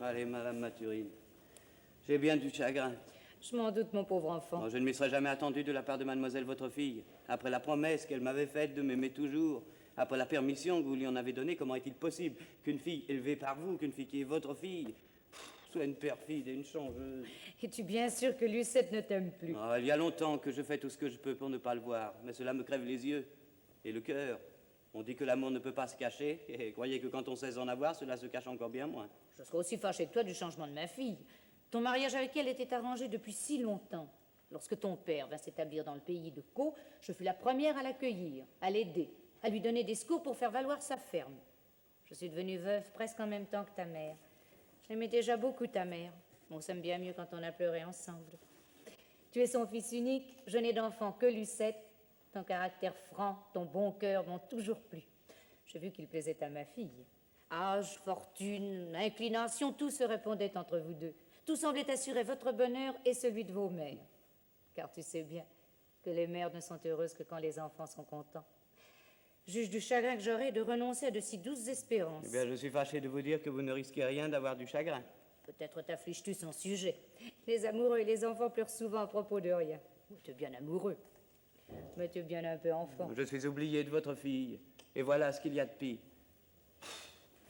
Allez, Madame Mathurine, j'ai bien du chagrin. Je m'en doute, mon pauvre enfant. Non, je ne m'y serais jamais attendu de la part de mademoiselle votre fille. Après la promesse qu'elle m'avait faite de m'aimer toujours, après la permission que vous lui en avez donnée, comment est-il possible qu'une fille élevée par vous, qu'une fille qui est votre fille, soit une perfide et une changeuse? Es-tu bien sûr que Lucette ne t'aime plus? Oh, il y a longtemps que je fais tout ce que je peux pour ne pas le voir, mais cela me crève les yeux et le cœur. On dit que l'amour ne peut pas se cacher, et croyez que quand on sait en avoir, cela se cache encore bien moins. Je serais aussi fâchée que toi du changement de ma fille. Ton mariage avec elle était arrangé depuis si longtemps. Lorsque ton père vint s'établir dans le pays de Caux, je fus la première à l'accueillir, à l'aider, à lui donner des secours pour faire valoir sa ferme. Je suis devenue veuve presque en même temps que ta mère. J'aimais déjà beaucoup ta mère. On s'aime bien mieux quand on a pleuré ensemble. Tu es son fils unique, je n'ai d'enfant que Lucette. Ton caractère franc, ton bon cœur m'ont toujours plu. J'ai vu qu'il plaisait à ma fille. Âge, fortune, inclination, tout se répondait entre vous deux. Tout semblait assurer votre bonheur et celui de vos mères. Car tu sais bien que les mères ne sont heureuses que quand les enfants sont contents. Juge du chagrin que j'aurais de renoncer à de si douces espérances. Eh bien, je suis fâché de vous dire que vous ne risquez rien d'avoir du chagrin. Peut-être t'affliges-tu son sujet. Les amoureux et les enfants pleurent souvent à propos de rien. Tu es bien amoureux, mais tu es bien un peu enfant. Je suis oublié de votre fille, et voilà ce qu'il y a de pire.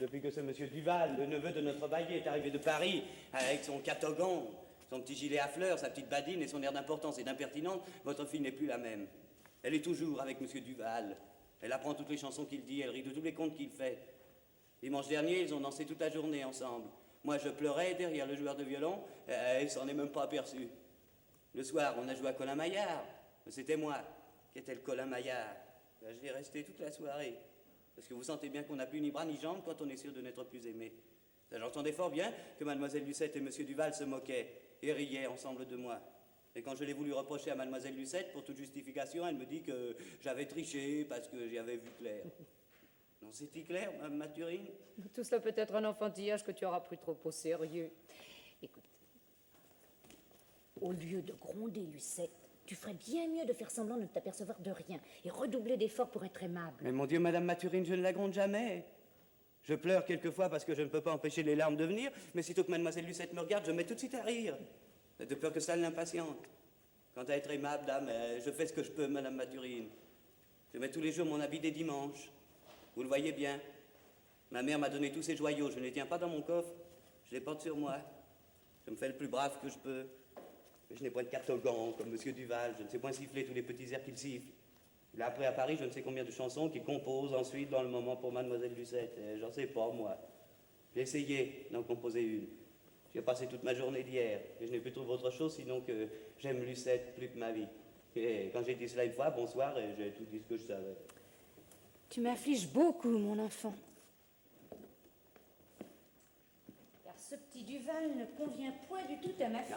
Depuis que ce monsieur Duval, le neveu de notre bailli, est arrivé de Paris, avec son catogan, son petit gilet à fleurs, sa petite badine et son air d'importance et d'impertinence, votre fille n'est plus la même. Elle est toujours avec monsieur Duval. Elle apprend toutes les chansons qu'il dit, elle rit de tous les contes qu'il fait. Dimanche dernier, ils ont dansé toute la journée ensemble. Moi, je pleurais derrière le joueur de violon, et il s'en est même pas aperçu. Le soir, on a joué à Colin Maillard. C'était moi qui étais le Colin Maillard. Ben, je l'ai resté toute la soirée. Parce que vous sentez bien qu'on n'a plus ni bras ni jambes quand on est sûr de n'être plus aimé. J'entendais fort bien que mademoiselle Lucette et monsieur Duval se moquaient et riaient ensemble de moi. Et quand je l'ai voulu reprocher à mademoiselle Lucette, pour toute justification, elle me dit que j'avais triché parce que j'y avais vu clair. Non, c'est-il clair, Mme Mathurine? Tout cela peut être un enfantillage que tu auras pris trop au sérieux. Écoute, au lieu de gronder Lucette, tu ferais bien mieux de faire semblant de ne t'apercevoir de rien et redoubler d'efforts pour être aimable. Mais mon Dieu, Madame Mathurine, je ne la gronde jamais. Je pleure quelquefois parce que je ne peux pas empêcher les larmes de venir, mais sitôt que mademoiselle Lucette me regarde, je me mets tout de suite à rire. De peur que ça l'impatiente. Quant à être aimable, dame, je fais ce que je peux, Madame Mathurine. Je mets tous les jours mon habit des dimanches. Vous le voyez bien. Ma mère m'a donné tous ses joyaux. Je ne les tiens pas dans mon coffre. Je les porte sur moi. Je me fais le plus brave que je peux. Mais je n'ai point de catogan comme monsieur Duval. Je ne sais point siffler tous les petits airs qu'il siffle. Il a appris à Paris je ne sais combien de chansons qu'il compose ensuite dans le moment pour mademoiselle Lucette. J'en sais pas, moi. J'ai essayé d'en composer une. J'ai passé toute ma journée d'hier et je n'ai pu trouver autre chose sinon que j'aime Lucette plus que ma vie. Et quand j'ai dit cela une fois, bonsoir, et j'ai tout dit ce que je savais. Tu m'affliges beaucoup, mon enfant. Car ce petit Duval ne convient point du tout à ma fille.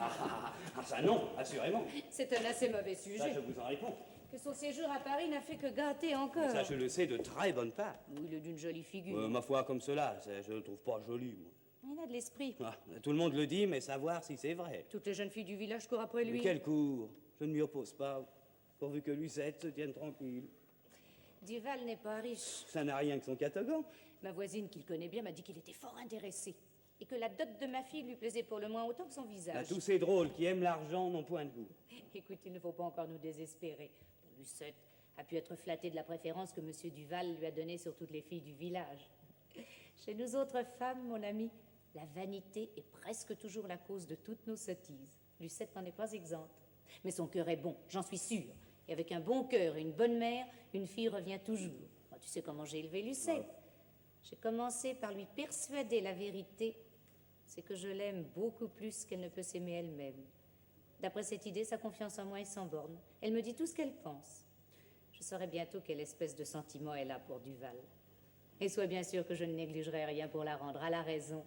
Ça non, assurément. C'est un assez mauvais sujet. Ça, je vous en réponds. Que son séjour à Paris n'a fait que gâter encore. Ça, je le sais de très bonne part. Oui, il est d'une jolie figure. Ma foi, comme cela, je ne le trouve pas joli, moi. Il a de l'esprit. Tout le monde le dit, mais savoir si c'est vrai. Toutes les jeunes filles du village courent après lui. Mais quel cours? Je ne m'y oppose pas, pourvu que Lucette se tienne tranquille. Duval n'est pas riche. Ça n'a rien que son catogan. Ma voisine, qu'il connaît bien, m'a dit qu'il était fort intéressé. Et que la dot de ma fille lui plaisait pour le moins autant que son visage. Tous ces drôles qui aiment l'argent n'ont point de goût. Écoute, il ne faut pas encore nous désespérer. Lucette a pu être flattée de la préférence que M. Duval lui a donnée sur toutes les filles du village. Chez nous autres femmes, mon ami, la vanité est presque toujours la cause de toutes nos sottises. Lucette n'en est pas exempte. Mais son cœur est bon, j'en suis sûre. Et avec un bon cœur et une bonne mère, une fille revient toujours. Tu sais comment j'ai élevé Lucette. J'ai commencé par lui persuader la vérité, c'est que je l'aime beaucoup plus qu'elle ne peut s'aimer elle-même. D'après cette idée, sa confiance en moi est sans borne. Elle me dit tout ce qu'elle pense. Je saurai bientôt quelle espèce de sentiment elle a pour Duval. Et sois bien sûr que je ne négligerai rien pour la rendre à la raison.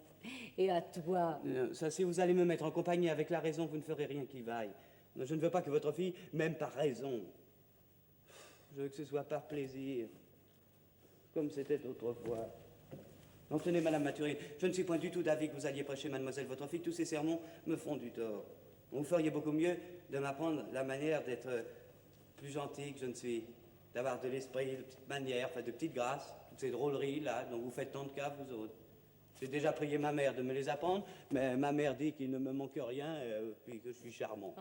Et à toi. Ça, si vous allez me mettre en compagnie avec la raison, vous ne ferez rien qui vaille. Je ne veux pas que votre fille m'aime par raison. Je veux que ce soit par plaisir, comme c'était autrefois. Donc tenez, Madame Mathurine, je ne suis point du tout d'avis que vous alliez prêcher mademoiselle votre fille. Tous ces sermons me font du tort. Vous feriez beaucoup mieux de m'apprendre la manière d'être plus gentil que je ne suis, d'avoir de l'esprit, de petites manières, enfin de petites grâces, toutes ces drôleries-là dont vous faites tant de cas, vous autres. J'ai déjà prié ma mère de me les apprendre, mais ma mère dit qu'il ne me manque rien, puis que je suis charmant.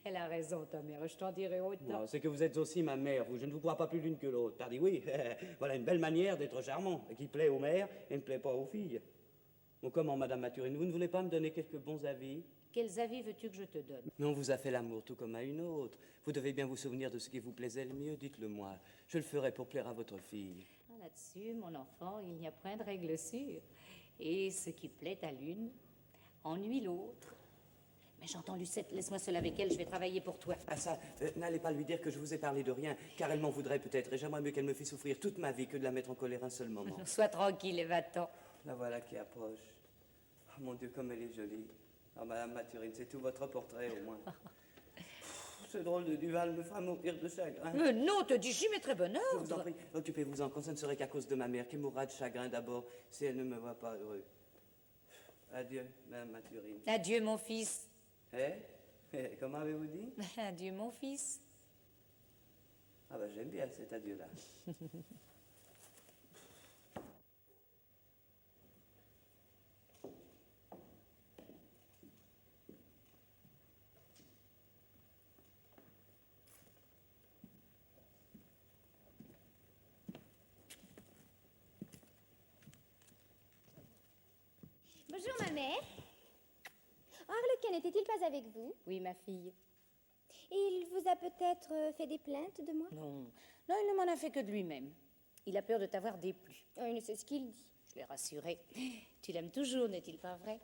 Elle a raison, ta mère, je t'en dirai autant. Non, c'est que vous êtes aussi ma mère, vous. Je ne vous crois pas plus l'une que l'autre. Pardi, oui, voilà une belle manière d'être charmant, qui plaît aux mères et ne plaît pas aux filles. Bon, comment, Madame Mathurine, vous ne voulez pas me donner quelques bons avis? Quels avis veux-tu que je te donne? Mais on vous a fait l'amour tout comme à une autre. Vous devez bien vous souvenir de ce qui vous plaisait le mieux, dites-le-moi. Je le ferai pour plaire à votre fille. Là-dessus, mon enfant, il n'y a point de règle sûre. Et ce qui plaît à l'une ennuie l'autre. Mais j'entends Lucette, laisse-moi seule avec elle, je vais travailler pour toi. Ah ça, n'allez pas lui dire que je vous ai parlé de rien, car elle m'en voudrait peut-être, et j'aimerais mieux qu'elle me fît souffrir toute ma vie que de la mettre en colère un seul moment. Sois tranquille et va-t'en. La voilà qui approche. Oh, mon Dieu, comme elle est jolie. Ah, Madame Mathurine, c'est tout votre portrait, au moins. Ce drôle de Duval me fera mourir de chagrin. Mais non, te dis, j'y mettrai bon Je vous en ordre. prie, occupez-vous-en, quand ce ne serait qu'à cause de ma mère, qui mourra de chagrin d'abord, si elle ne me voit pas heureux. Adieu, Madame Mathurine. Adieu, mon fils. Comment avez-vous dit? Adieu, mon fils. Ah ben, j'aime bien cet adieu-là. Bonjour, ma mère. Harlequin n'était-il pas avec vous? Oui, ma fille. Il vous a peut-être fait des plaintes de moi? Non, non, il ne m'en a fait que de lui-même. Il a peur de t'avoir déplu. Oh, il ne sait ce qu'il dit. Je l'ai rassuré. Tu l'aimes toujours, n'est-il pas vrai?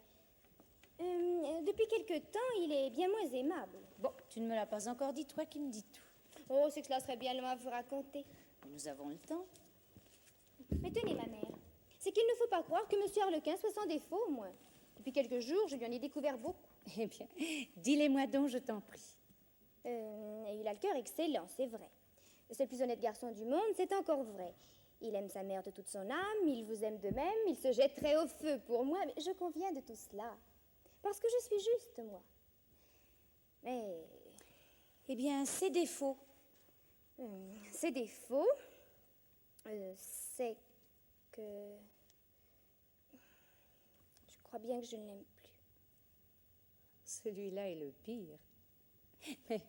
Depuis quelque temps, il est bien moins aimable. Bon, tu ne me l'as pas encore dit, toi qui me dis tout. Oh, c'est que cela serait bien long à vous raconter. Nous avons le temps. Mais tenez, ma mère, c'est qu'il ne faut pas croire que Monsieur Harlequin soit sans défaut, au moins. Depuis quelques jours, je lui en ai découvert beaucoup. Eh bien, dis-les-moi donc, je t'en prie. Il a le cœur excellent, c'est vrai. C'est le plus honnête garçon du monde, c'est encore vrai. Il aime sa mère de toute son âme, il vous aime de même, il se jetterait au feu pour moi, mais je conviens de tout cela. Parce que je suis juste, moi. Mais... Eh bien, ses défauts. Ses défauts, c'est que... Je crois bien que je ne l'aime plus. Celui-là est le pire. Mais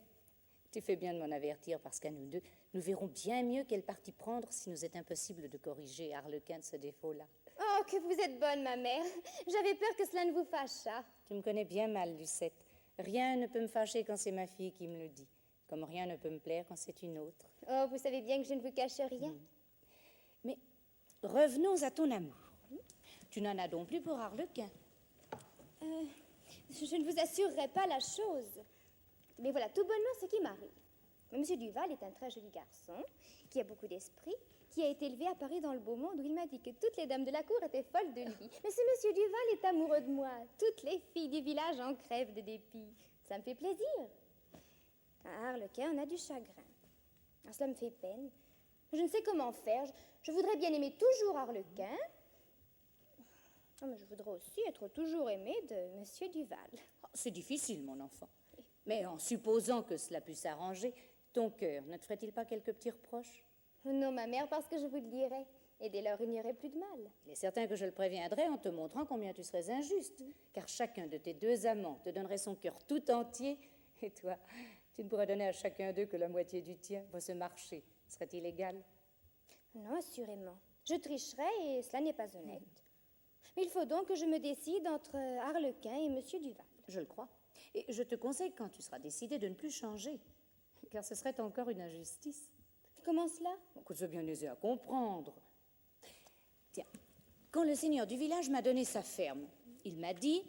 tu fais bien de m'en avertir parce qu'à nous deux, nous verrons bien mieux quel parti prendre s'il nous est impossible de corriger Harlequin de ce défaut-là. Oh, que vous êtes bonne, ma mère. J'avais peur que cela ne vous fâchât. Tu me connais bien mal, Lucette. Rien ne peut me fâcher quand c'est ma fille qui me le dit, comme rien ne peut me plaire quand c'est une autre. Oh, vous savez bien que je ne vous cache rien. Mais revenons à ton amour. Tu n'en as donc plus pour Harlequin. Je ne vous assurerai pas la chose. Mais voilà tout bonnement ce qui m'arrive. Monsieur Duval est un très joli garçon, qui a beaucoup d'esprit, qui a été élevé à Paris dans le beau monde, où il m'a dit que toutes les dames de la cour étaient folles de lui. Mais ce monsieur Duval est amoureux de moi. Toutes les filles du village en crèvent de dépit. Ça me fait plaisir. À Harlequin, on a du chagrin. Ah, cela me fait peine. Je ne sais comment faire. Je voudrais bien aimer toujours Harlequin. Oh, mais je voudrais aussi être toujours aimée de monsieur Duval. Oh, c'est difficile, mon enfant. Mais en supposant que cela puisse s'arranger, ton cœur ne te ferait-il pas quelques petits reproches? Non, ma mère, parce que je vous le dirai. Et dès lors, il n'y aurait plus de mal. Il est certain que je le préviendrai en te montrant combien tu serais injuste, car chacun de tes deux amants te donnerait son cœur tout entier, et toi, tu ne pourrais donner à chacun d'eux que la moitié du tien. Ce marché serait-il égal? Non, assurément. Je tricherais et cela n'est pas honnête. Mais il faut donc que je me décide entre Harlequin et monsieur Duval. Je le crois. Et je te conseille, quand tu seras décidé, de ne plus changer, car ce serait encore une injustice. Comment cela? Que c'est bien aisé à comprendre. Tiens, quand le seigneur du village m'a donné sa ferme, il m'a dit,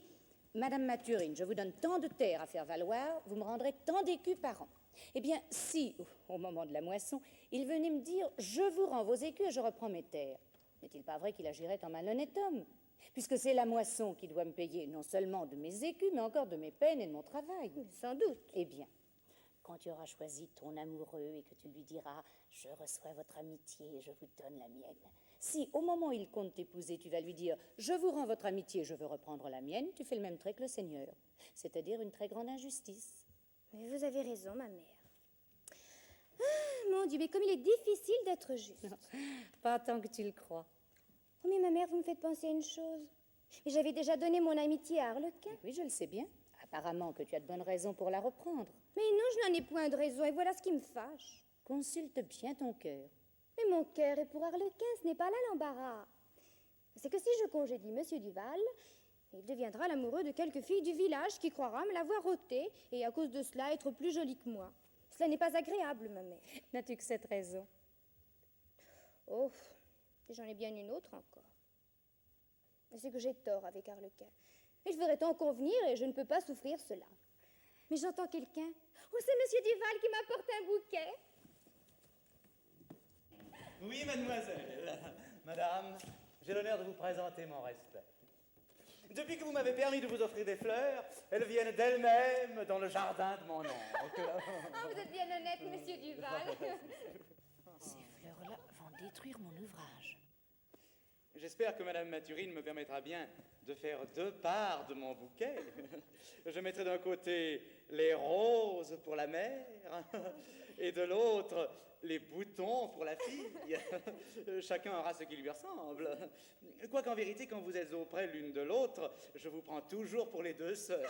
Madame Mathurine, je vous donne tant de terre à faire valoir, vous me rendrez tant d'écus par an. Eh bien, si, au moment de la moisson, il venait me dire, je vous rends vos écus et je reprends mes terres, n'est-il pas vrai qu'il agirait comme un honnête homme? Puisque c'est la moisson qui doit me payer non seulement de mes écus, mais encore de mes peines et de mon travail. Sans doute. Eh bien, quand tu auras choisi ton amoureux et que tu lui diras « Je reçois votre amitié et je vous donne la mienne », si, au moment où il compte t'épouser, tu vas lui dire « Je vous rends votre amitié et je veux reprendre la mienne », tu fais le même trait que le Seigneur, c'est-à-dire une très grande injustice. Mais vous avez raison, ma mère. Ah, mon Dieu, mais comme il est difficile d'être juste. Pas tant que tu le crois. Oh, mais ma mère, vous me faites penser à une chose. Mais j'avais déjà donné mon amitié à Arlequin. Oui, je le sais bien. Apparemment que tu as de bonnes raisons pour la reprendre. Mais non, je n'en ai point de raison, et voilà ce qui me fâche. Consulte bien ton cœur. Mais mon cœur est pour Arlequin, ce n'est pas là l'embarras. C'est que si je congédie Monsieur Duval, il deviendra l'amoureux de quelque fille du village qui croira me l'avoir ôté, et à cause de cela être plus jolie que moi. Cela n'est pas agréable, ma mère. N'as-tu que cette raison? Oh, j'en ai bien une autre encore. C'est que j'ai tort avec Arlequin. Mais je voudrais t'en convenir et je ne peux pas souffrir cela. Mais j'entends quelqu'un. Oh, c'est Monsieur Duval qui m'apporte un bouquet. Oui, mademoiselle. Madame, j'ai l'honneur de vous présenter mon respect. Depuis que vous m'avez permis de vous offrir des fleurs, elles viennent d'elles-mêmes dans le jardin de mon oncle. Oh, vous êtes bien honnête, Monsieur Duval. Ces fleurs-là vont détruire mon ouvrage. J'espère que Madame Mathurine me permettra bien de faire deux parts de mon bouquet. Je mettrai d'un côté les roses pour la mère et de l'autre les boutons pour la fille. Chacun aura ce qui lui ressemble. Quoiqu'en vérité, quand vous êtes auprès l'une de l'autre, je vous prends toujours pour les deux sœurs.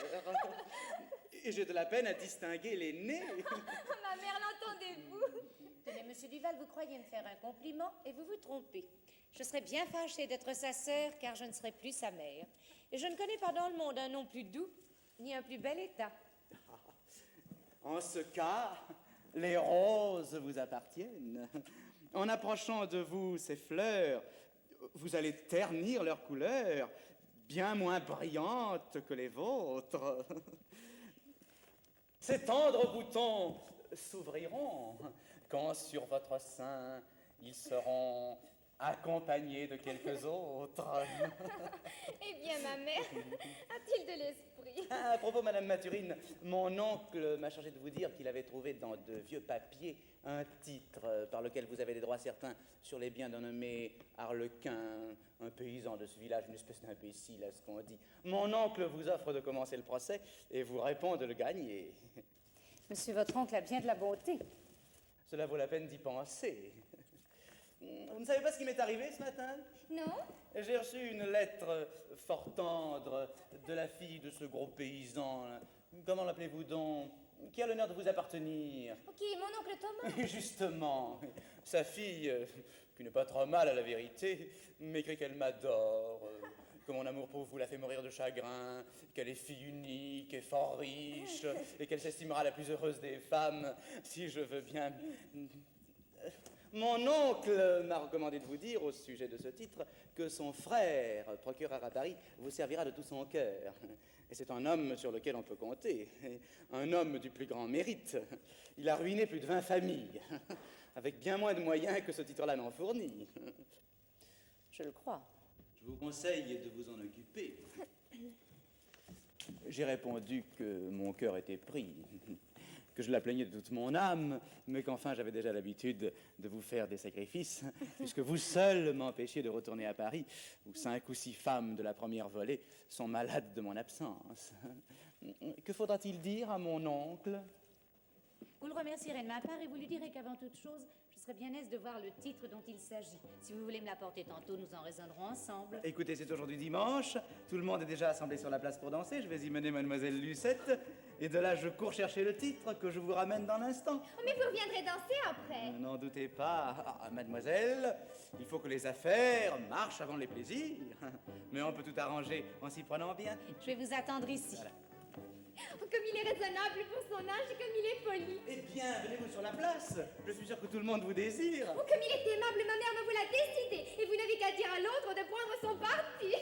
Et j'ai de la peine à distinguer les nez. Ma mère, l'entendez-vous? Tenez, Monsieur Duval, vous croyez me faire un compliment et vous vous trompez. Je serais bien fâchée d'être sa sœur, car je ne serai plus sa mère. Et je ne connais pas dans le monde un nom plus doux, ni un plus bel état. En ce cas, les roses vous appartiennent. En approchant de vous ces fleurs, vous allez ternir leur couleur, bien moins brillante que les vôtres. Ces tendres boutons s'ouvriront quand sur votre sein ils seront accompagnés de quelques autres. Eh bien, ma mère, a-t-il de l'esprit? À propos, Madame Mathurine, mon oncle m'a chargé de vous dire qu'il avait trouvé dans de vieux papiers un titre par lequel vous avez des droits certains sur les biens d'un nommé Arlequin, un paysan de ce village, une espèce d'imbécile à ce qu'on dit. Mon oncle vous offre de commencer le procès et vous répond de le gagner. Monsieur votre oncle a bien de la bonté. Cela vaut la peine d'y penser. Vous ne savez pas ce qui m'est arrivé ce matin? Non? J'ai reçu une lettre fort tendre de la fille de ce gros paysan. Comment l'appelez-vous donc? Qui a l'honneur de vous appartenir? Ok, mon oncle Thomas. Et justement, sa fille, qui n'est pas trop mal à la vérité, m'écrit qu'elle m'adore, que mon amour pour vous la fait mourir de chagrin, qu'elle est fille unique et fort riche, et qu'elle s'estimera la plus heureuse des femmes si je veux bien... Mon oncle m'a recommandé de vous dire, au sujet de ce titre, que son frère, procureur à Paris, vous servira de tout son cœur. Et c'est un homme sur lequel on peut compter, un homme du plus grand mérite. Il a ruiné plus de 20 familles, avec bien moins de moyens que ce titre-là n'en fournit. Je le crois. Je vous conseille de vous en occuper. J'ai répondu que mon cœur était pris, que je la plaignais de toute mon âme, mais qu'enfin j'avais déjà l'habitude de vous faire des sacrifices, puisque vous seul m'empêchiez de retourner à Paris, où 5 ou 6 femmes de la première volée sont malades de mon absence. Que faudra-t-il dire à mon oncle? Vous le remercierez de ma part et vous lui direz qu'avant toute chose, je serais bien aise de voir le titre dont il s'agit. Si vous voulez me l'apporter tantôt, nous en raisonnerons ensemble. Écoutez, c'est aujourd'hui dimanche, tout le monde est déjà assemblé sur la place pour danser, je vais y mener mademoiselle Lucette, et de là je cours chercher le titre que je vous ramène dans l'instant. Oh, mais vous reviendrez danser après. N'en doutez pas, mademoiselle, il faut que les affaires marchent avant les plaisirs, mais on peut tout arranger en s'y prenant bien. Je vais vous attendre ici. Voilà. Oh, comme il est raisonnable pour son âge et comme il est poli. Eh bien, venez-vous sur la place. Je suis sûr que tout le monde vous désire. Oh, comme il est aimable, ma mère me vous l'a décidé. Et vous n'avez qu'à dire à l'autre de prendre son parti.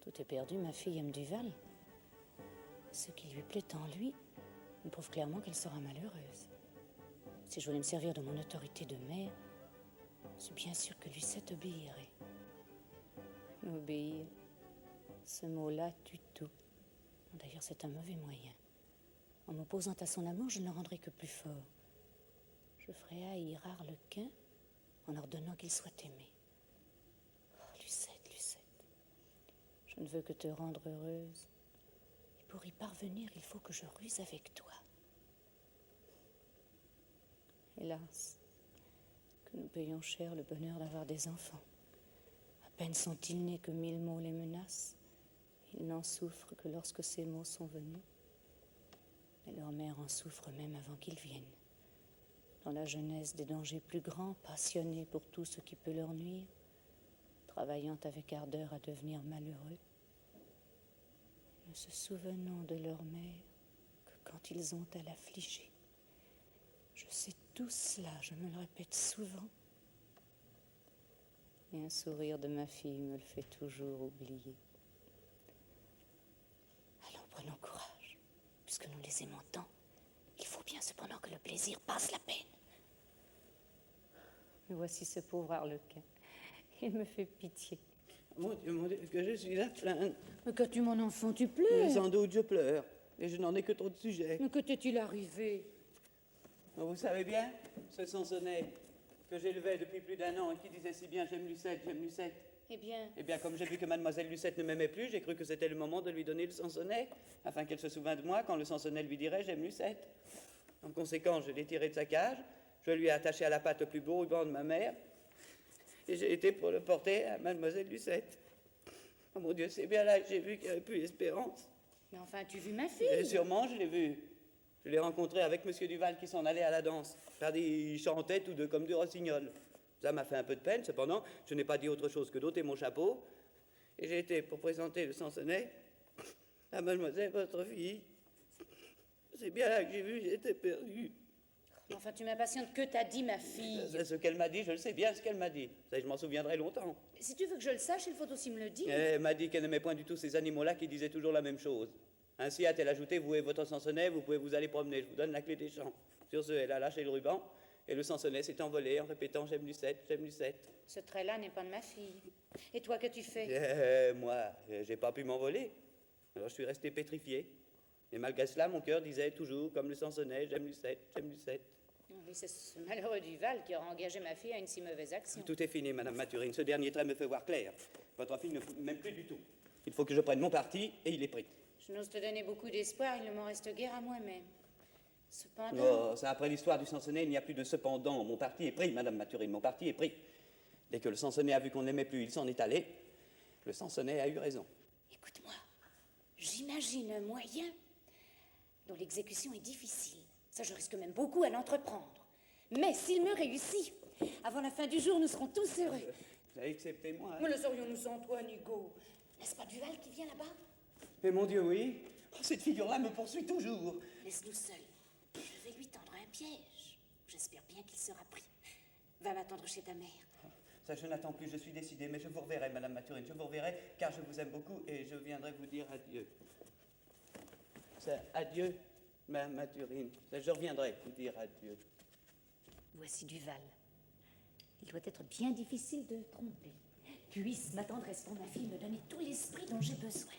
Tout est perdu, ma fille aime Duval. Ce qui lui plaît en lui me prouve clairement qu'elle sera malheureuse. Si je voulais me servir de mon autorité de mère, c'est bien sûr que Lucette obéirait. Obéir, ce mot-là tue tout. D'ailleurs, c'est un mauvais moyen. En m'opposant à son amour, je ne le rendrai que plus fort. Je ferai haïr Arlequin en ordonnant qu'il soit aimé. Oh, Lucette, Lucette, je ne veux que te rendre heureuse. Et pour y parvenir, il faut que je ruse avec toi. Hélas, que nous payons cher le bonheur d'avoir des enfants. À peine sont-ils nés que 1000 maux les menacent. Ils n'en souffrent que lorsque ces maux sont venus. Et leur mère en souffre même avant qu'ils viennent. Dans la jeunesse, des dangers plus grands, passionnés pour tout ce qui peut leur nuire, travaillant avec ardeur à devenir malheureux, ne se souvenant de leur mère que quand ils ont à l'affliger. Je sais tout cela, je me le répète souvent. Et un sourire de ma fille me le fait toujours oublier. Allons, prenons courage. Puisque nous les aimons tant, il faut bien cependant que le plaisir passe la peine. Mais voici ce pauvre Arlequin. Il me fait pitié. Mon Dieu, que je suis à plaindre. Mais qu'as-tu, mon enfant, tu pleures? Sans doute, je pleure. Et je n'en ai que trop de sujets. Mais que t'est-il arrivé? Vous savez bien, ce Sansonnet que j'élevais depuis plus d'1 an et qui disait si bien j'aime Lucette, j'aime Lucette. Eh bien... Eh bien, comme j'ai vu que mademoiselle Lucette ne m'aimait plus, j'ai cru que c'était le moment de lui donner le Sansonnet, afin qu'elle se souvînt de moi quand le Sansonnet lui dirait j'aime Lucette. En conséquence, je l'ai tiré de sa cage, je lui ai attaché à la patte le plus beau ruban de ma mère, et j'ai été pour le porter à mademoiselle Lucette. Oh mon Dieu, c'est bien là que j'ai vu qu'il n'y avait plus d'espérance. Mais enfin, as-tu vu ma fille? Et sûrement, je l'ai vu. Je l'ai rencontré avec monsieur Duval qui s'en allait à la danse. Ils chantaient tous deux comme du rossignol. Ça m'a fait un peu de peine, cependant, je n'ai pas dit autre chose que d'ôter mon chapeau. Et j'ai été pour présenter le Sansonnet à mademoiselle, votre fille. C'est bien là que j'ai vu, j'étais perdu. Enfin, tu m'impatientes. Que t'a dit ma fille? C'est ce qu'elle m'a dit, je le sais bien ce qu'elle m'a dit. Ça, je m'en souviendrai longtemps. Si tu veux que je le sache, il faut aussi me le dire. Elle m'a dit qu'elle n'aimait point du tout ces animaux-là qui disaient toujours la même chose. Ainsi a-t-elle ajouté, vous et votre Sansonnet, vous pouvez vous aller promener, je vous donne la clé des champs. Sur ce, elle a lâché le ruban, et le Sansonnet s'est envolé en répétant j'aime Lucette, j'aime Lucette. Ce trait-là n'est pas de ma fille. Et toi, qu'as-tu fait? Moi, j'ai pas pu m'envoler. Alors je suis resté pétrifié. Et malgré cela, mon cœur disait toujours, comme le Sansonnet, j'aime Lucette, j'aime Lucette. Oui, c'est ce malheureux Duval qui aura engagé ma fille à une si mauvaise action. Tout est fini, Madame Mathurine. Ce dernier trait me fait voir clair. Votre fille ne m'aime plus du tout. Il faut que je prenne mon parti, et il est pris. Je n'ose te donner beaucoup d'espoir, il ne m'en reste guère à moi-même. Cependant... Oh, ça, après l'histoire du Sansonnet, il n'y a plus de cependant. Mon parti est pris, Madame Mathurine, mon parti est pris. Dès que le Sansonnet a vu qu'on ne l'aimait plus, il s'en est allé. Le Sansonnet a eu raison. Écoute-moi, j'imagine un moyen dont l'exécution est difficile. Ça, je risque même beaucoup à l'entreprendre. Mais s'il me réussit, avant la fin du jour, nous serons tous heureux. Vous avez accepté moi, hein? Mais le serions-nous sans toi, Nigo? N'est-ce pas Duval qui vient là-bas? Mais mon Dieu, oui. Oh, cette figure-là me poursuit toujours. Laisse-nous seuls. Je vais lui tendre un piège. J'espère bien qu'il sera pris. Va m'attendre chez ta mère. Ça, je n'attends plus, je suis décidé, mais je vous reverrai, Madame Mathurine, je vous reverrai, car je vous aime beaucoup et je viendrai vous dire adieu. Ça, adieu, Madame Mathurine. Ça, je reviendrai vous dire adieu. Voici Duval. Il doit être bien difficile de le tromper. Puisse ma tendresse pour ma fille me donner tout l'esprit dont j'ai besoin.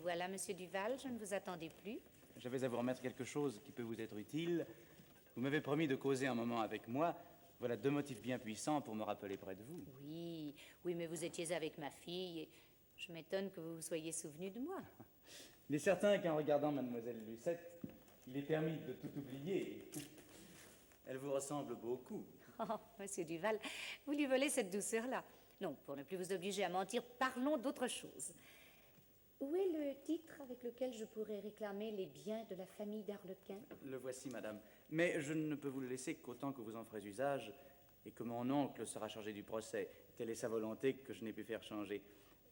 Voilà, monsieur Duval, je ne vous attendais plus. J'avais à vous remettre quelque chose qui peut vous être utile. Vous m'avez promis de causer un moment avec moi. Voilà 2 motifs bien puissants pour me rappeler près de vous. Oui, oui, mais vous étiez avec ma fille et je m'étonne que vous vous soyez souvenu de moi. Il est certain qu'en regardant mademoiselle Lucette, il est permis de tout oublier. Elle vous ressemble beaucoup. Oh, monsieur Duval, vous lui volez cette douceur-là. Non, pour ne plus vous obliger à mentir, parlons d'autre chose. Où est le titre avec lequel je pourrais réclamer les biens de la famille d'Arlequin? Le voici, madame. Mais je ne peux vous le laisser qu'autant que vous en ferez usage et que mon oncle sera chargé du procès. Telle est sa volonté que je n'ai pu faire changer.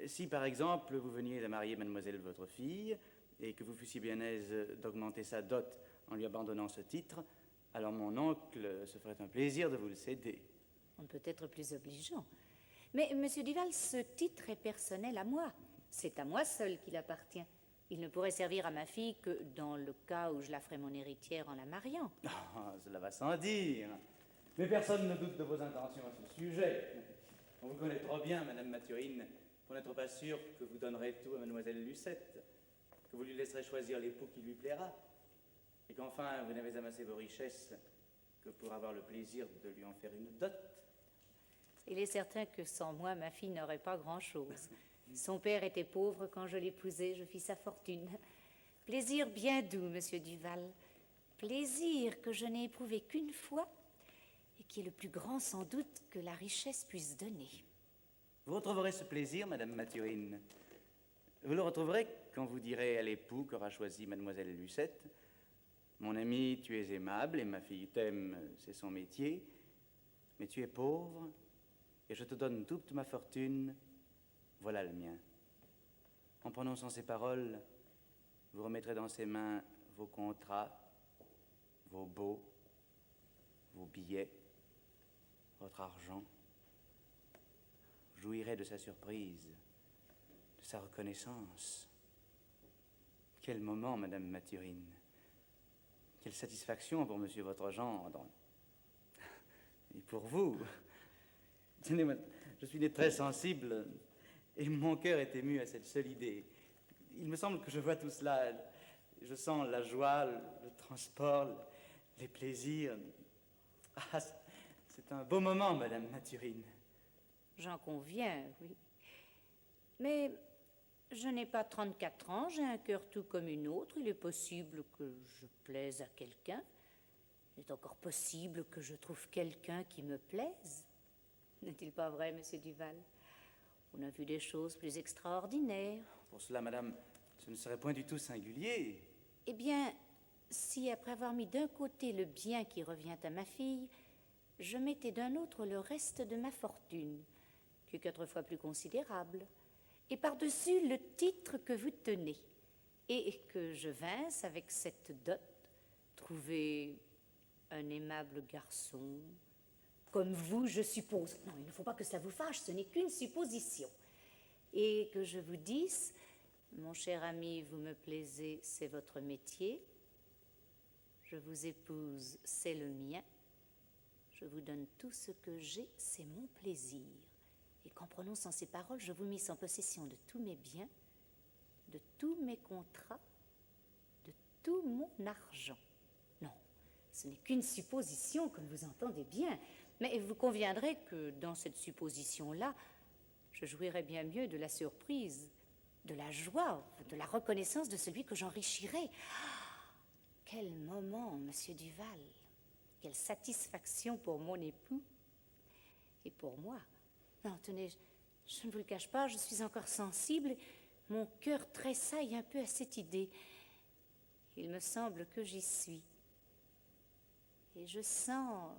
Si, par exemple, vous veniez de marier mademoiselle votre fille et que vous fussiez bien aise d'augmenter sa dot en lui abandonnant ce titre, alors mon oncle se ferait un plaisir de vous le céder. On ne peut être plus obligeant. Mais, monsieur Duval, ce titre est personnel à moi. C'est à moi seul qu'il appartient. Il ne pourrait servir à ma fille que dans le cas où je la ferais mon héritière en la mariant. Ah, cela va sans dire. Mais personne ne doute de vos intentions à ce sujet. On vous connaît trop bien, madame Mathurine, pour n'être pas sûr que vous donnerez tout à mademoiselle Lucette, que vous lui laisserez choisir l'époux qui lui plaira, et qu'enfin vous n'avez amassé vos richesses que pour avoir le plaisir de lui en faire une dot. Il est certain que sans moi, ma fille n'aurait pas grand-chose. Son père était pauvre quand je l'épousai, je fis sa fortune. Plaisir bien doux, monsieur Duval. Plaisir que je n'ai éprouvé qu'une fois et qui est le plus grand sans doute que la richesse puisse donner. Vous retrouverez ce plaisir, madame Mathurine. Vous le retrouverez quand vous direz à l'époux qu'aura choisi mademoiselle Lucette: mon ami, tu es aimable et ma fille t'aime, c'est son métier, mais tu es pauvre et je te donne toute ma fortune, voilà le mien. En prononçant ces paroles, vous remettrez dans ses mains vos contrats, vos baux, vos billets, votre argent. Jouirez de sa surprise, de sa reconnaissance. Quel moment, madame Mathurine. Quelle satisfaction pour monsieur votre gendre. Et pour vous. Tenez-moi, je suis né très sensible et mon cœur est ému à cette seule idée. Il me semble que je vois tout cela. Je sens la joie, le transport, les plaisirs. Ah, c'est un beau moment, madame Mathurine. J'en conviens, oui. Mais je n'ai pas 34 ans, j'ai un cœur tout comme une autre. Il est possible que je plaise à quelqu'un. Il est encore possible que je trouve quelqu'un qui me plaise. N'est-il pas vrai, monsieur Duval? On a vu des choses plus extraordinaires. Pour cela, madame, ce ne serait point du tout singulier. Eh bien, si après avoir mis d'un côté le bien qui revient à ma fille, je mettais d'un autre le reste de ma fortune, qui est 4 fois plus considérable, et par-dessus le titre que vous tenez, et que je vinsse avec cette dot trouver un aimable garçon, comme vous, je suppose. Non, il ne faut pas que cela vous fâche, ce n'est qu'une supposition. Et que je vous dise, mon cher ami, vous me plaisez, c'est votre métier. Je vous épouse, c'est le mien. Je vous donne tout ce que j'ai, c'est mon plaisir. Et qu'en prononçant ces paroles, je vous mise en possession de tous mes biens, de tous mes contrats, de tout mon argent. Non, ce n'est qu'une supposition, comme vous entendez bien. Mais vous conviendrez que dans cette supposition-là, je jouirais bien mieux de la surprise, de la joie, de la reconnaissance de celui que j'enrichirais. Ah, quel moment, monsieur Duval! Quelle satisfaction pour mon époux et pour moi. Non, tenez, je ne vous le cache pas, je suis encore sensible. Mon cœur tressaille un peu à cette idée. Il me semble que j'y suis. Et je sens...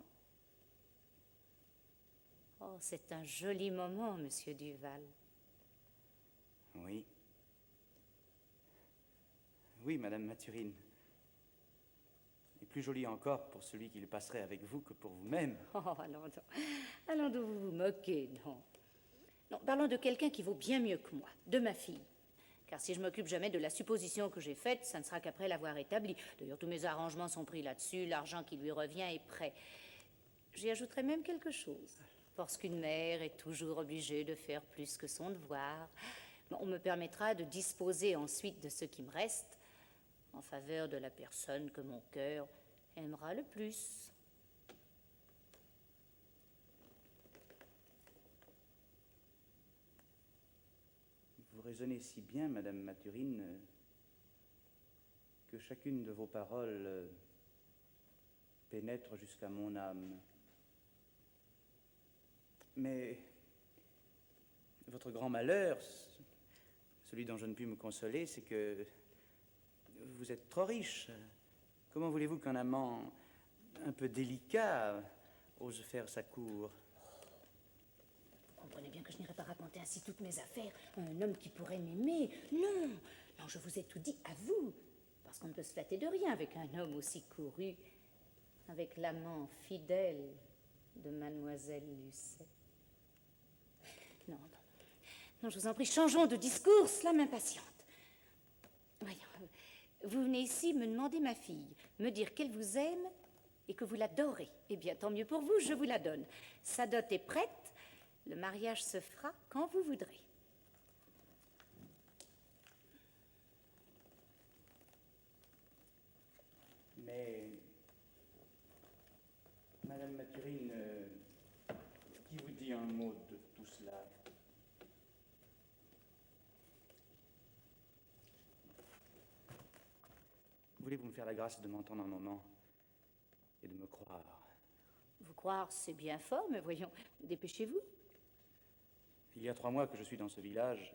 Oh, c'est un joli moment, monsieur Duval. Oui. Oui, madame Mathurine. Et plus joli encore pour celui qui le passerait avec vous que pour vous-même. Oh, allons donc vous vous moquez, non. Non, parlons de quelqu'un qui vaut bien mieux que moi, de ma fille. Car si je m'occupe jamais de la supposition que j'ai faite, ça ne sera qu'après l'avoir établie. D'ailleurs, tous mes arrangements sont pris là-dessus, l'argent qui lui revient est prêt. J'y ajouterai même quelque chose. Parce qu'une mère est toujours obligée de faire plus que son devoir. On me permettra de disposer ensuite de ce qui me reste en faveur de la personne que mon cœur aimera le plus. Vous raisonnez si bien, madame Mathurine, que chacune de vos paroles pénètre jusqu'à mon âme. Mais votre grand malheur, Celui dont je ne puis me consoler, c'est que vous êtes trop riche. Comment voulez-vous qu'un amant un peu délicat ose faire sa cour? Vous comprenez bien que je n'irai pas raconter ainsi toutes mes affaires à un homme qui pourrait m'aimer. Non, non, je vous ai tout dit à vous, parce qu'on ne peut se flatter de rien avec un homme aussi couru, avec l'amant fidèle de mademoiselle Lucette. Non, non, non, je vous en prie, changeons de discours, cela m'impatiente. Voyons, vous venez ici me demander ma fille, me dire qu'elle vous aime et que vous l'adorez. Eh bien, tant mieux pour vous, je vous la donne. Sa dot est prête, le mariage se fera quand vous voudrez. Mais, Madame Mathurine, qui vous dit un mot de tout cela? Voulez-vous me faire la grâce de m'entendre un moment et de me croire? Vous croire, c'est bien fort, mais voyons, dépêchez-vous. Il y a 3 mois que je suis dans ce village,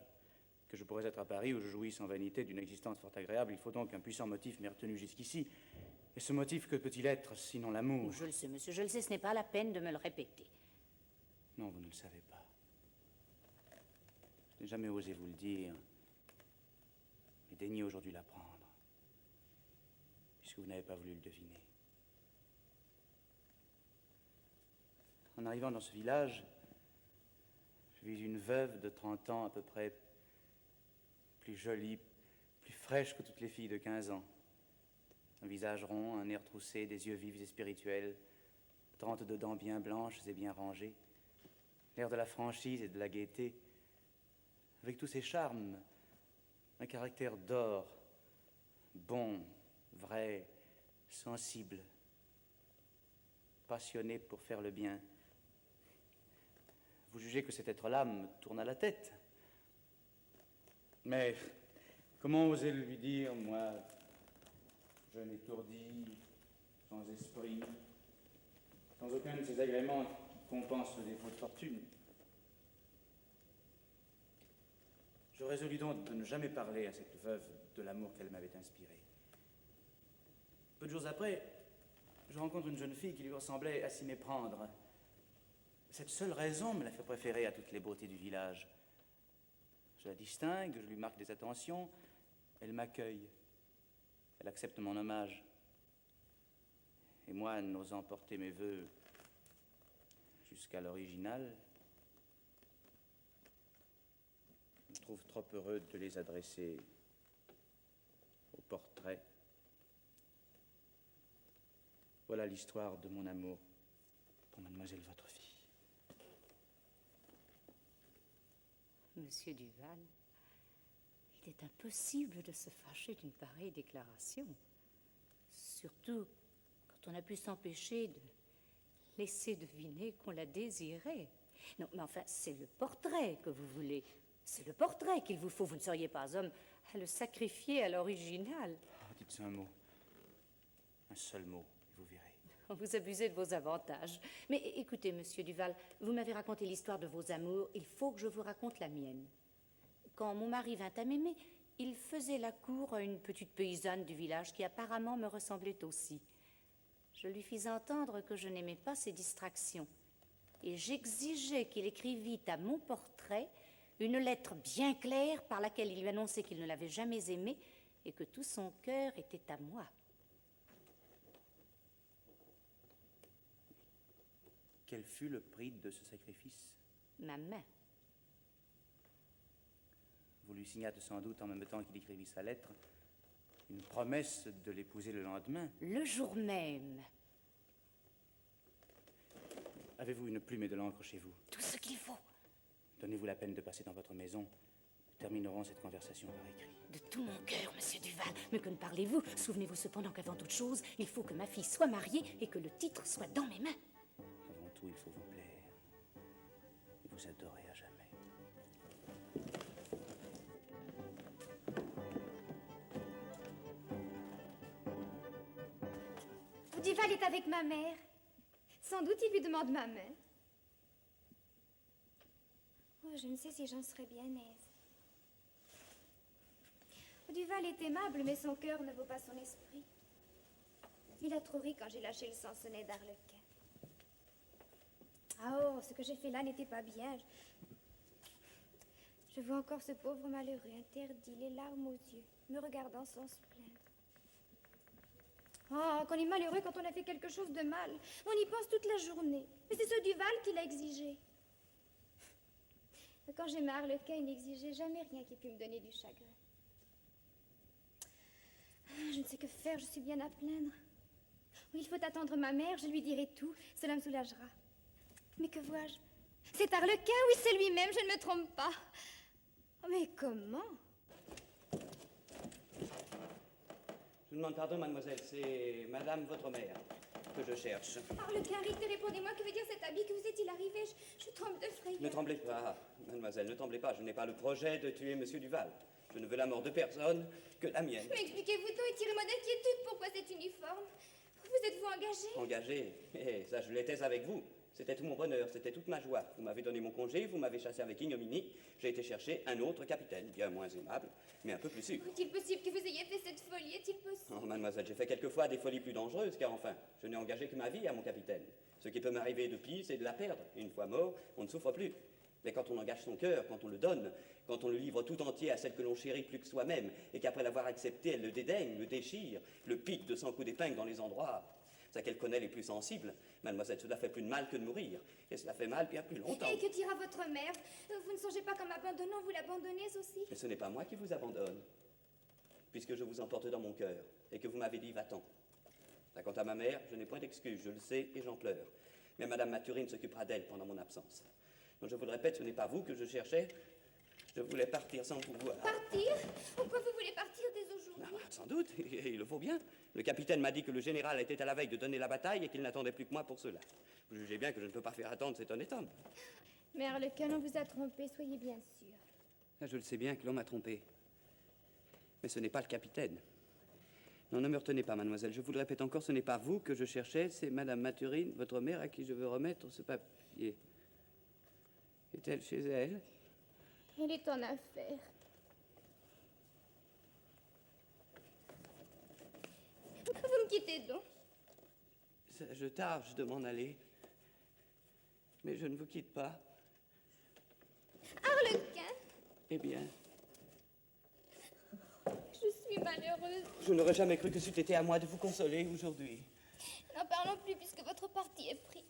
que je pourrais être à Paris où je jouis sans vanité d'une existence fort agréable. Il faut donc qu'un puissant motif m'ait retenu jusqu'ici. Et ce motif, que peut-il être, sinon l'amour? Je le sais, monsieur, je le sais, ce n'est pas la peine de me le répéter. Non, vous ne le savez pas. Je n'ai jamais osé vous le dire, mais daignez aujourd'hui l'apprendre, puisque vous n'avez pas voulu le deviner. En arrivant dans ce village, je vis une veuve de 30 ans à peu près, plus jolie, plus fraîche que toutes les filles de 15 ans. Un visage rond, un air troussé, des yeux vifs et spirituels, 32 dents bien blanches et bien rangées, l'air de la franchise et de la gaieté, avec tous ses charmes, un caractère d'or, bon, vrai, sensible, passionné pour faire le bien. Vous jugez que cet être-là me tourne à la tête. Mais comment oser lui dire, moi, jeune étourdi, sans esprit, sans aucun de ces agréments qui compensent le défaut de fortune? Je résolus donc de ne jamais parler à cette veuve de l'amour qu'elle m'avait inspiré. Peu de jours après, je rencontre une jeune fille qui lui ressemblait à s'y méprendre. Cette seule raison me l'a fait préférer à toutes les beautés du village. Je la distingue, je lui marque des attentions, elle m'accueille, elle accepte mon hommage. Et moi, n'osant porter mes vœux jusqu'à l'original, je me trouve trop heureux de les adresser au portrait. Voilà l'histoire de mon amour pour mademoiselle votre fille. Monsieur Duval, il est impossible de se fâcher d'une pareille déclaration. Surtout quand on a pu s'empêcher de laisser deviner qu'on la désirait. Non, mais enfin, c'est le portrait que vous voulez. C'est le portrait qu'il vous faut. Vous ne seriez pas homme à le sacrifier à l'original. Oh, dites un mot. Un seul mot, et vous verrez. Vous abusez de vos avantages. Mais écoutez, monsieur Duval, vous m'avez raconté l'histoire de vos amours. Il faut que je vous raconte la mienne. Quand mon mari vint à m'aimer, il faisait la cour à une petite paysanne du village qui apparemment me ressemblait aussi. Je lui fis entendre que je n'aimais pas ses distractions. Et j'exigeais qu'il écrivît à mon portrait une lettre bien claire par laquelle il lui annonçait qu'il ne l'avait jamais aimée et que tout son cœur était à moi. Quel fut le prix de ce sacrifice? Ma main. Vous lui signâtes sans doute, en même temps qu'il écrivit sa lettre, une promesse de l'épouser le lendemain. Le jour même. Avez-vous une plume et de l'encre chez vous? Tout ce qu'il faut. Donnez-vous la peine de passer dans votre maison. Nous terminerons cette conversation par écrit. De tout mon cœur, monsieur Duval. Mais que ne parlez-vous? Souvenez-vous cependant qu'avant toute chose, il faut que ma fille soit mariée et que le titre soit dans mes mains. Avant tout, il faut vous plaire et vous adorer à jamais. Duval est avec ma mère. Sans doute il lui demande ma main. Oh, je ne sais si j'en serais bien aise. Duval est aimable, mais son cœur ne vaut pas son esprit. Il a trop ri quand j'ai lâché le sansonnet d'Arlequin. Ah oh, ce que j'ai fait là n'était pas bien. Je vois encore ce pauvre malheureux interdit, les larmes aux yeux, me regardant sans se plaindre. Oh, qu'on est malheureux quand on a fait quelque chose de mal. On y pense toute la journée. Mais c'est ce Duval qui l'a exigé. Mais quand j'aimais Arlequin, il n'exigeait jamais rien qui pût me donner du chagrin. Ah, je ne sais que faire, je suis bien à plaindre. Oui, il faut attendre ma mère, je lui dirai tout, cela me soulagera. Mais que vois-je? C'est Arlequin, oui, c'est lui-même, je ne me trompe pas. Oh, mais comment? Je vous demande pardon, mademoiselle, c'est madame votre mère que je cherche. Arlequin, Rick, répondez-moi, que veut dire cet habit? Que vous est-il arrivé? Je tremble de frayeur. Ne tremblez pas, mademoiselle, ne tremblez pas. Je n'ai pas le projet de tuer monsieur Duval. Je ne veux la mort de personne que la mienne. Mais expliquez-vous tout et tirez-moi d'inquiétude. Pourquoi cet uniforme? Vous êtes-vous engagé? Engagé? Eh, ça, je l'étais avec vous. C'était tout mon bonheur, c'était toute ma joie. Vous m'avez donné mon congé, vous m'avez chassé avec ignominie. J'ai été chercher un autre capitaine, bien moins aimable, mais un peu plus sûr. Est-il possible que vous ayez fait cette folie? Est-il possible? Oh, mademoiselle, j'ai fait quelquefois des folies plus dangereuses, car enfin, je n'ai engagé que ma vie à mon capitaine. Ce qui peut m'arriver de pire, c'est de la perdre. Une fois mort, on ne souffre plus. Mais quand on engage son cœur, quand on le donne, quand on le livre tout entier à celle que l'on chérit plus que soi-même, et qu'après l'avoir accepté, elle le dédaigne, le déchire, le pique de 100 coups d'épingle dans les endroits, c'est qu'elle connaît les plus sensibles, mademoiselle, cela fait plus de mal que de mourir. Et cela fait mal bien plus longtemps. Et que dira votre mère? Vous ne songez pas qu'en m'abandonnant, vous l'abandonnez aussi? Mais ce n'est pas moi qui vous abandonne, puisque je vous emporte dans mon cœur, et que vous m'avez dit, va-t'en. Quant à ma mère, je n'ai point d'excuse, je le sais, et j'en pleure. Mais madame Mathurine s'occupera d'elle pendant mon absence. Donc je vous le répète, ce n'est pas vous que je cherchais. Je voulais partir sans vous voir. Partir? Pourquoi vous voulez partir dès aujourd'hui? Ah, sans doute, il le faut bien. Le capitaine m'a dit que le général était à la veille de donner la bataille et qu'il n'attendait plus que moi pour cela. Vous jugez bien que je ne peux pas faire attendre cet honnête homme. Mais Arlequin, on vous a trompé, soyez bien sûr. Ah, je le sais bien que l'on m'a trompé. Mais ce n'est pas le capitaine. Non, ne me retenez pas, mademoiselle. Je vous le répète encore, ce n'est pas vous que je cherchais, c'est madame Mathurine, votre mère, à qui je veux remettre ce papier. Est-elle chez elle? Elle est en affaire. Pourquoi vous me quittez donc? Je tâche de m'en aller. Mais je ne vous quitte pas. Arlequin, Eh bien, je suis malheureuse. je n'aurais jamais cru que c'eût été à moi de vous consoler aujourd'hui. N'en parlons plus puisque votre parti est pris.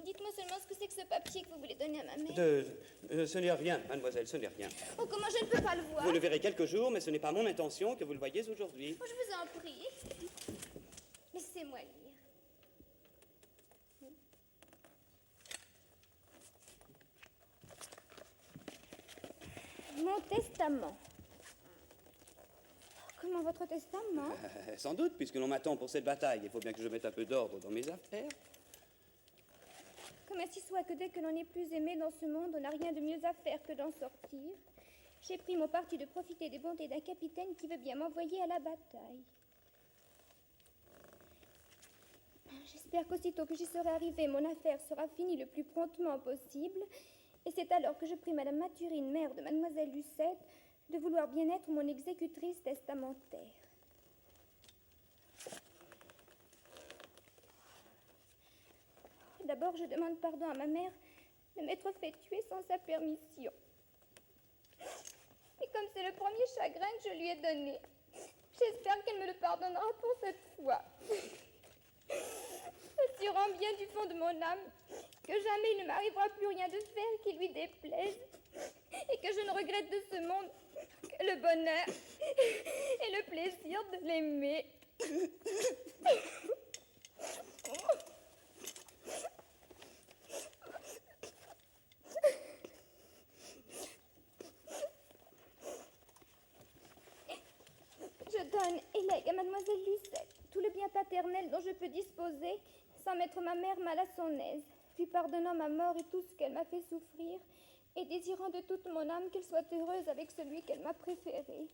Dites-moi seulement ce que c'est que ce papier que vous voulez donner à ma mère. Ce n'est rien, mademoiselle, ce n'est rien. Oh, comment je ne peux pas le voir? Vous le verrez quelques jours, mais ce n'est pas mon intention que vous le voyiez aujourd'hui. Oh, je vous en prie. Laissez-moi lire. Mon testament. Comment votre testament? Sans doute, puisque l'on m'attend pour cette bataille. Il faut bien que je mette un peu d'ordre dans mes affaires. Comme ainsi soit que dès que l'on est plus aimé dans ce monde, on n'a rien de mieux à faire que d'en sortir. J'ai pris mon parti de profiter des bontés d'un capitaine qui veut bien m'envoyer à la bataille. J'espère qu'aussitôt que j'y serai arrivée, mon affaire sera finie le plus promptement possible. Et c'est alors que je prie madame Mathurine, mère de mademoiselle Lucette, de vouloir bien être mon exécutrice testamentaire. D'abord, je demande pardon à ma mère de m'être fait tuer sans sa permission. Et comme c'est le premier chagrin que je lui ai donné, j'espère qu'elle me le pardonnera pour cette fois. Assurant bien du fond de mon âme que jamais il ne m'arrivera plus rien de faire qui lui déplaise et que je ne regrette de ce monde que le bonheur et le plaisir de l'aimer. Je donne et lègue à mademoiselle Lucette tout le bien paternel dont je peux disposer sans mettre ma mère mal à son aise, lui pardonnant ma mort et tout ce qu'elle m'a fait souffrir et désirant de toute mon âme qu'elle soit heureuse avec celui qu'elle m'a préféré.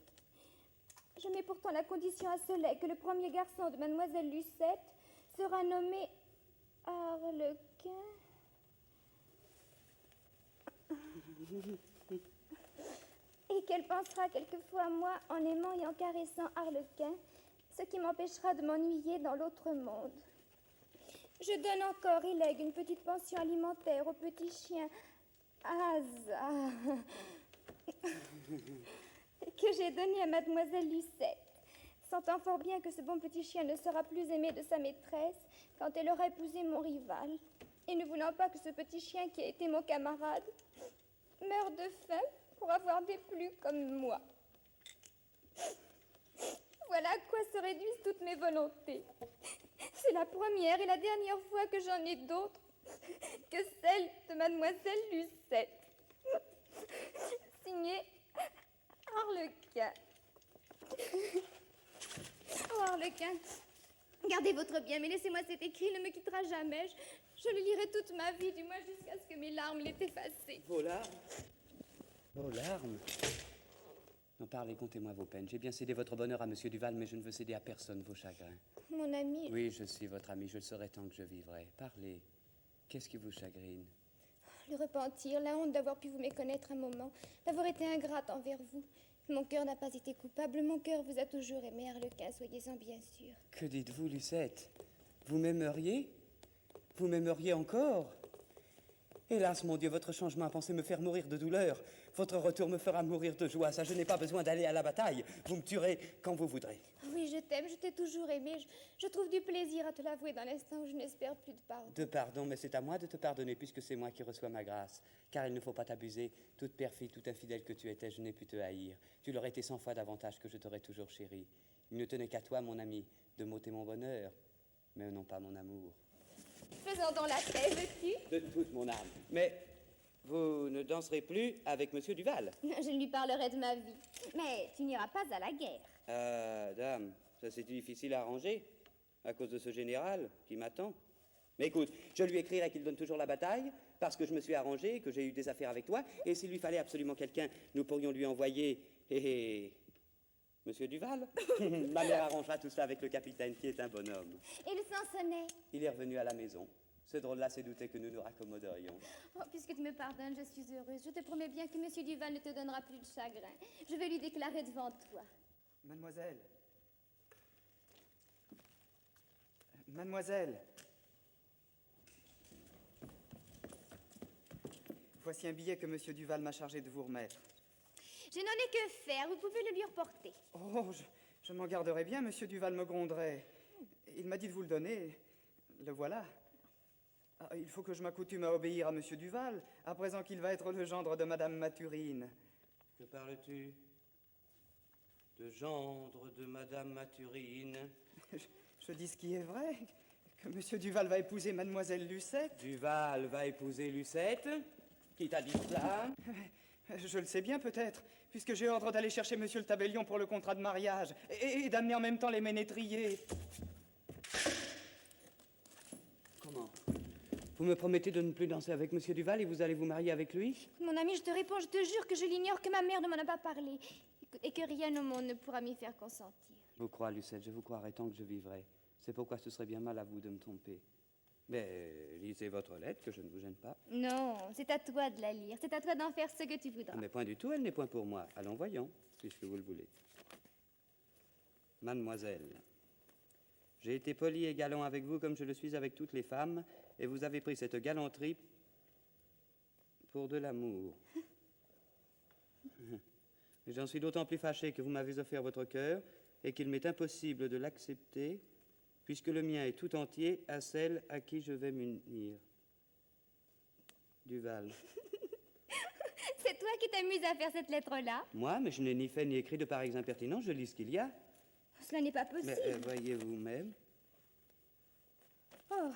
Je mets pourtant la condition à cela que le premier garçon de mademoiselle Lucette sera nommé Arlequin. et qu'elle pensera quelquefois à moi en aimant et en caressant Arlequin, ce qui m'empêchera de m'ennuyer dans l'autre monde. Je donne encore et lègue une petite pension alimentaire au petit chien Asa que j'ai donné à mademoiselle Lucette, sentant fort bien que ce bon petit chien ne sera plus aimé de sa maîtresse quand elle aura épousé mon rival, et ne voulant pas que ce petit chien qui a été mon camarade meure de faim pour avoir déplu comme moi. Voilà à quoi se réduisent toutes mes volontés. C'est la première et la dernière fois que j'en ai d'autres que celle de mademoiselle Lucette. Signé Arlequin. Oh, Arlequin, gardez votre bien, mais laissez-moi cet écrit, il ne me quittera jamais. Je le lirai toute ma vie, du moins jusqu'à ce que mes larmes l'aient effacé. Vos larmes? Vos larmes? Non, parlez, contez-moi vos peines. J'ai bien cédé votre bonheur à Monsieur Duval, mais je ne veux céder à personne vos chagrins. Mon ami... Oui, je suis votre ami, je le serai tant que je vivrai. Parlez. Qu'est-ce qui vous chagrine? Le repentir, la honte d'avoir pu vous méconnaître un moment, d'avoir été ingrate envers vous. Mon cœur n'a pas été coupable, mon cœur vous a toujours aimé, Arlequin, soyez-en bien sûr. Que dites-vous, Lucette? Vous m'aimeriez? Vous m'aimeriez encore? Hélas, mon Dieu, votre changement à penser me faire mourir de douleur. Votre retour me fera mourir de joie. Ça, je n'ai pas besoin d'aller à la bataille. Vous me tuerez quand vous voudrez. Oui, je t'aime, je t'ai toujours aimé. Je trouve du plaisir à te l'avouer dans l'instant où je n'espère plus de pardon. De pardon, mais c'est à moi de te pardonner, puisque c'est moi qui reçois ma grâce. Car il ne faut pas t'abuser. Toute perfide, toute infidèle que tu étais, je n'ai pu te haïr. Tu l'aurais été 100 fois davantage que je t'aurais toujours chéri. Il ne tenait qu'à toi, mon ami, de m'ôter mon bonheur, mais non pas mon amour. Faisons donc la paix, veux-tu? De toute mon âme. Mais vous ne danserez plus avec Monsieur Duval. Je lui parlerai de ma vie. Mais tu n'iras pas à la guerre. Ah, dame, ça c'est difficile à arranger, à cause de ce général qui m'attend. Mais écoute, je lui écrirai qu'il donne toujours la bataille, parce que je me suis arrangé, que j'ai eu des affaires avec toi, et s'il lui fallait absolument quelqu'un, nous pourrions lui envoyer... Monsieur Duval. Ma mère arrangera tout cela avec le capitaine, qui est un bonhomme. Et le Sansonnet? Il est revenu à la maison. Ce drôle-là s'est douté que nous nous raccommoderions. Oh, puisque tu me pardonnes, je suis heureuse. Je te promets bien que Monsieur Duval ne te donnera plus de chagrin. Je vais lui déclarer devant toi. Mademoiselle. Mademoiselle. Voici un billet que Monsieur Duval m'a chargé de vous remettre. Je n'en ai que faire, vous pouvez le lui reporter. Oh, je m'en garderai bien, Monsieur Duval me gronderait. Il m'a dit de vous le donner. Le voilà. Ah, il faut que je m'accoutume à obéir à Monsieur Duval, à présent qu'il va être le gendre de Madame Mathurine. Que parles-tu? De gendre de Madame Mathurine? Je dis ce qui est vrai, que Monsieur Duval va épouser Mademoiselle Lucette. Duval va épouser Lucette? Qui t'a dit cela? Je le sais bien peut-être, puisque j'ai ordre d'aller chercher Monsieur le Tabellion pour le contrat de mariage, et d'amener en même temps les ménétriers. Comment? Vous me promettez de ne plus danser avec Monsieur Duval et vous allez vous marier avec lui? Mon ami, je te réponds, je te jure que je l'ignore, que ma mère ne m'en a pas parlé, et que rien au monde ne pourra m'y faire consentir. Je vous crois, Lucette, je vous croirai tant que je vivrai. C'est pourquoi ce serait bien mal à vous de me tromper. Mais lisez votre lettre, que je ne vous gêne pas. Non, c'est à toi de la lire, c'est à toi d'en faire ce que tu voudras. Mais point du tout, elle n'est point pour moi. Allons, voyons, puisque vous le voulez. Mademoiselle, j'ai été poli et galant avec vous comme je le suis avec toutes les femmes, et vous avez pris cette galanterie pour de l'amour. Et j'en suis d'autant plus fâché que vous m'avez offert votre cœur et qu'il m'est impossible de l'accepter, puisque le mien est tout entier à celle à qui je vais m'unir. Duval. C'est toi qui t'amuses à faire cette lettre-là? Moi, mais je n'ai ni fait ni écrit de pareilles impertinences, je lis ce qu'il y a. Cela n'est pas possible. Mais voyez vous-même. Oh,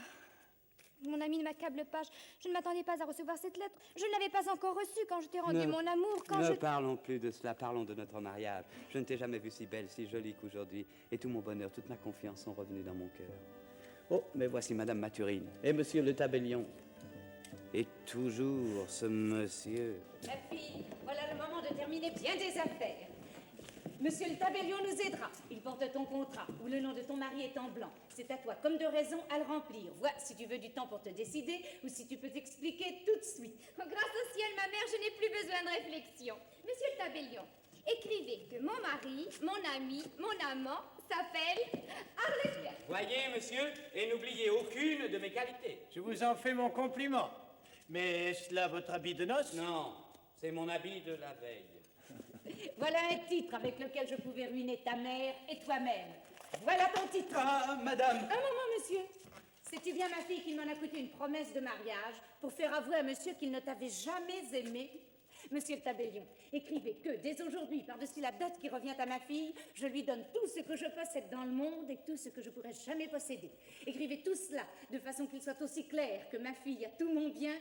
mon ami, ne m'accable pas. Je ne m'attendais pas à recevoir cette lettre. Je ne l'avais pas encore reçue quand je t'ai rendu mon amour, Ne parlons plus de cela, parlons de notre mariage. Je ne t'ai jamais vue si belle, si jolie qu'aujourd'hui, et tout mon bonheur, toute ma confiance sont revenus dans mon cœur. Oh, mais voici Madame Mathurine et Monsieur le Tabellion. Et toujours ce monsieur. Ma fille, voilà le moment de terminer bien des affaires. Monsieur le tabellion nous aidera. Il porte ton contrat, où le nom de ton mari est en blanc. C'est à toi, comme de raison, à le remplir. Vois si tu veux du temps pour te décider, ou si tu peux t'expliquer tout de suite. Oh, grâce au ciel, ma mère, je n'ai plus besoin de réflexion. Monsieur le tabellion, écrivez que mon mari, mon ami, mon amant s'appelle Arlette. Voyez, monsieur, et n'oubliez aucune de mes qualités. Je vous en fais mon compliment. Mais est-ce là votre habit de noces? Non, c'est mon habit de la veille. Voilà un titre avec lequel je pouvais ruiner ta mère et toi-même. Voilà ton titre. Ah, madame. Un moment, monsieur. Sais-tu bien, ma fille, qu'il m'en a coûté une promesse de mariage pour faire avouer à monsieur qu'il ne t'avait jamais aimé? Monsieur le tabellion, écrivez que, dès aujourd'hui, par-dessus la dot qui revient à ma fille, je lui donne tout ce que je possède dans le monde et tout ce que je pourrais jamais posséder. Écrivez tout cela de façon qu'il soit aussi clair que ma fille a tout mon bien,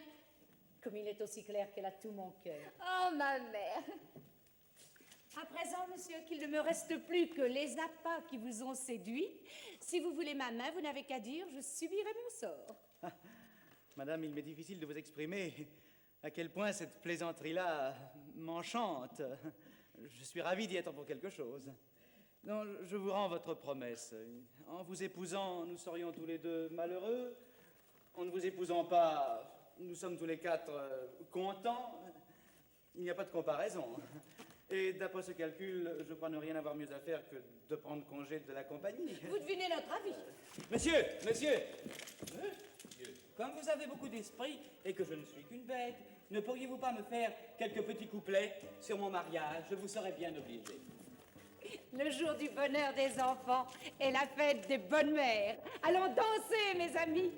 comme il est aussi clair qu'elle a tout mon cœur. Oh, ma mère. À présent, monsieur, qu'il ne me reste plus que les appâts qui vous ont séduit. Si vous voulez ma main, vous n'avez qu'à dire, je subirai mon sort. Madame, il m'est difficile de vous exprimer à quel point cette plaisanterie-là m'enchante. Je suis ravi d'y être pour quelque chose. Non, je vous rends votre promesse. En vous épousant, nous serions tous les deux malheureux. En ne vous épousant pas, nous sommes tous les quatre contents. Il n'y a pas de comparaison. Et d'après ce calcul, je crois ne rien avoir mieux à faire que de prendre congé de la compagnie. Vous devinez notre avis. Monsieur, monsieur, comme vous avez beaucoup d'esprit et que je ne suis qu'une bête, ne pourriez-vous pas me faire quelques petits couplets sur mon mariage? Je vous serais bien obligé. Le jour du bonheur des enfants est la fête des bonnes mères. Allons danser, mes amis.